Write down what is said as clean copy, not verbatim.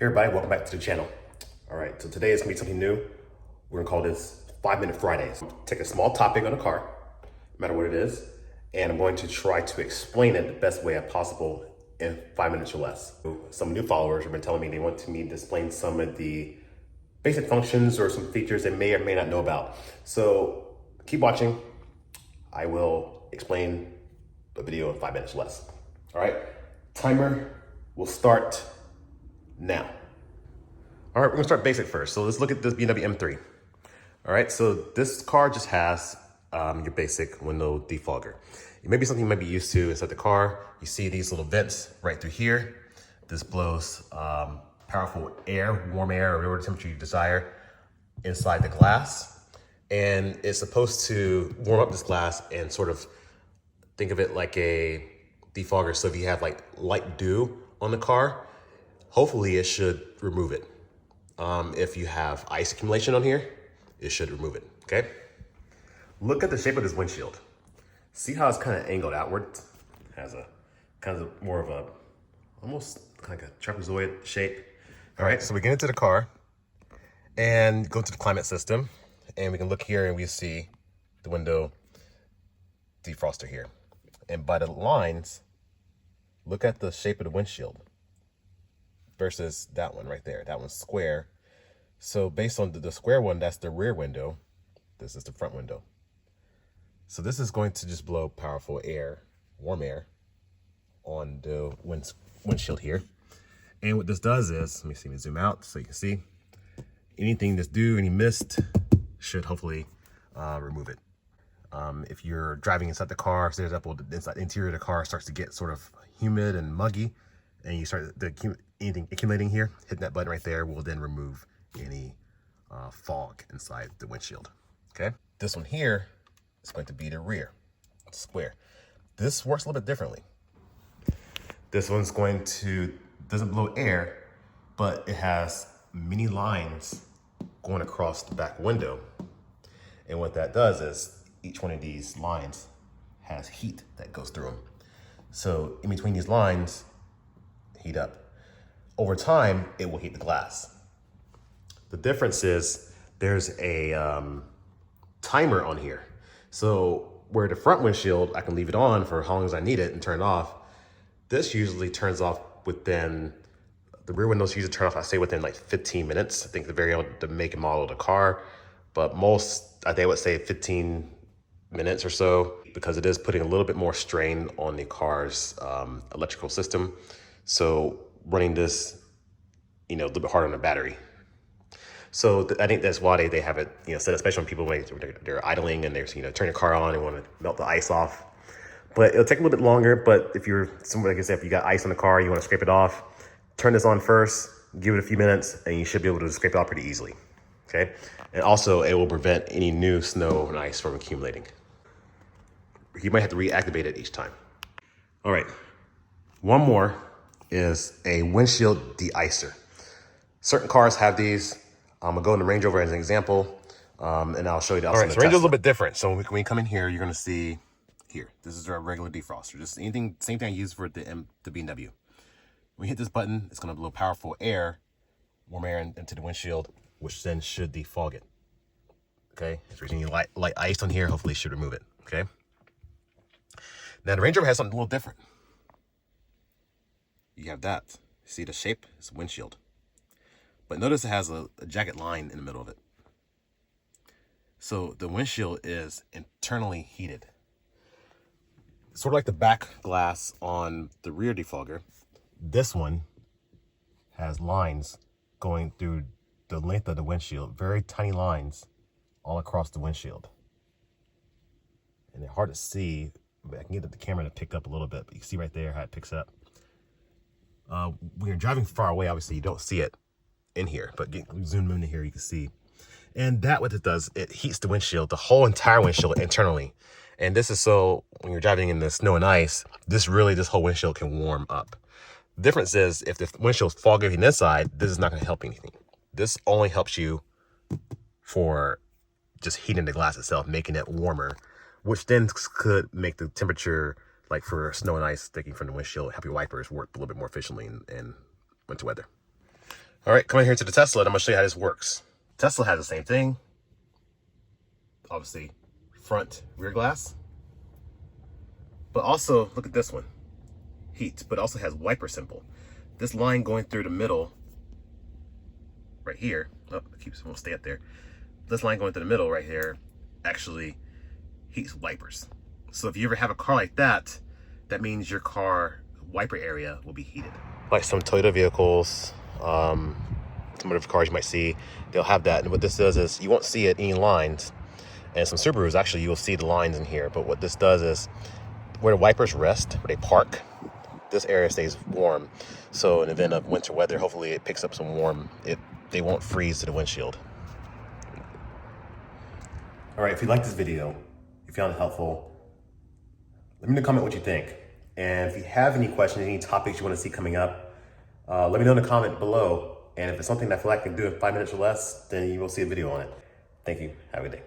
Hey everybody, welcome back to the channel. All right, so today is gonna be something new. We're gonna call this 5-Minute Fridays. Take a small topic on a car, no matter what it is, and I'm going to try to explain it the best way possible in 5 minutes or less. Some new followers have been telling me they want me to explain some of the basic functions or some features they may or may not know about. So keep watching. I will explain a video in 5 minutes or less. All right, timer will start now. All right, we're gonna start basic first. So let's look at this BMW M3. All right, so this car just has your basic window defogger. It may be something you might be used to inside the car. You see these little vents right through here. This blows powerful air, warm air, or whatever temperature you desire inside the glass. And it's supposed to warm up this glass and sort of think of it like a defogger. So if you have like light dew on the car, hopefully it should remove it. If you have ice accumulation on here, it should remove it, okay? Look at the shape of this windshield. See how it's kind of angled outward? It has a kind of more of a, almost like a trapezoid shape. All right, so we get into the car and go to the climate system, and we can look here and we see the window defroster here. And by the lines, look at the shape of the windshield versus that one right there. That one's square. So based on the square one, that's the rear window. This is the front window. So this is going to just blow powerful air, warm air, on the windshield here. And what this does is, let me see, let me zoom out so you can see. Anything that's dew, any mist, should hopefully remove it. If you're driving inside the car, say for example, the inside interior of the car starts to get sort of humid and muggy, and you start anything accumulating here, hitting that button right there will then remove any fog inside the windshield. Okay, this one here is going to be the rear square. This works a little bit differently. This one's doesn't blow air, but it has many lines going across the back window. And what that does is each one of these lines has heat that goes through them. So in between these lines, heat up. Over time, it will heat the glass. The difference is there's a timer on here. So where the front windshield, I can leave it on for how long as I need it and turn it off. This usually turns off within, the rear windows usually turn off, I say within like 15 minutes. I think the make and model of the car, but most, I think I would say 15 minutes or so, because it is putting a little bit more strain on the car's electrical system. So running this, a little bit harder on the battery. So I think that's why they have it, set, especially when people, they're idling and they're, turn your car on and want to melt the ice off. But it'll take a little bit longer. But if you're somewhere, like I said, if you got ice on the car, you want to scrape it off, turn this on first, give it a few minutes, and you should be able to scrape it off pretty easily. Okay. And also it will prevent any new snow and ice from accumulating. You might have to reactivate it each time. All right. One more is a windshield de-icer. Certain cars have these. I'm gonna go into Range Rover as an example, and I'll show you the. All right, so Range Rover is a little bit different. So when you come in here, you're gonna see here. This is our regular defroster. Just anything, same thing I use for the BMW. When you hit this button, it's gonna blow powerful air, warm air into the windshield, which then should defog it. Okay, if there's any light ice on here, hopefully it should remove it. Okay. Now the Range Rover has something a little different. You have that. See the shape? It's windshield. But notice it has a jagged line in the middle of it. So the windshield is internally heated. Sort of like the back glass on the rear defogger. This one has lines going through the length of the windshield. Very tiny lines all across the windshield. And they're hard to see, but I can get the camera to pick up a little bit. But you can see right there how it picks up. When you're driving far away, obviously you don't see it in here, but zoom in here, you can see. And that what it does, it heats the windshield, the whole entire windshield internally. And this is so when you're driving in the snow and ice, this whole windshield can warm up. The difference is if the windshield's foggy on the inside, this is not going to help anything. This only helps you for just heating the glass itself, making it warmer, which then could make the temperature, like for snow and ice sticking from the windshield, help your wipers work a little bit more efficiently in winter weather. All right, coming here to the Tesla, and I'm gonna show you how this works. Tesla has the same thing. Obviously, front, rear glass. But also, look at this one. Heat, but also has wiper symbol. This line going through the middle, right here, oh, it won't stay up there. This line going through the middle right here actually heats wipers. So if you ever have a car like that, that means your car wiper area will be heated. Like some Toyota vehicles, some other cars you might see, they'll have that. And what this does is you won't see it any lines. And some Subarus, actually, you'll see the lines in here. But what this does is where the wipers rest, where they park, this area stays warm. So in the event of winter weather, hopefully it picks up some warm. They won't freeze to the windshield. All right, if you like this video, if you found it helpful, let me know in the comment what you think. And if you have any questions, any topics you want to see coming up, let me know in the comment below. And if it's something that I feel like I can do in 5 minutes or less, then you will see a video on it. Thank you. Have a good day.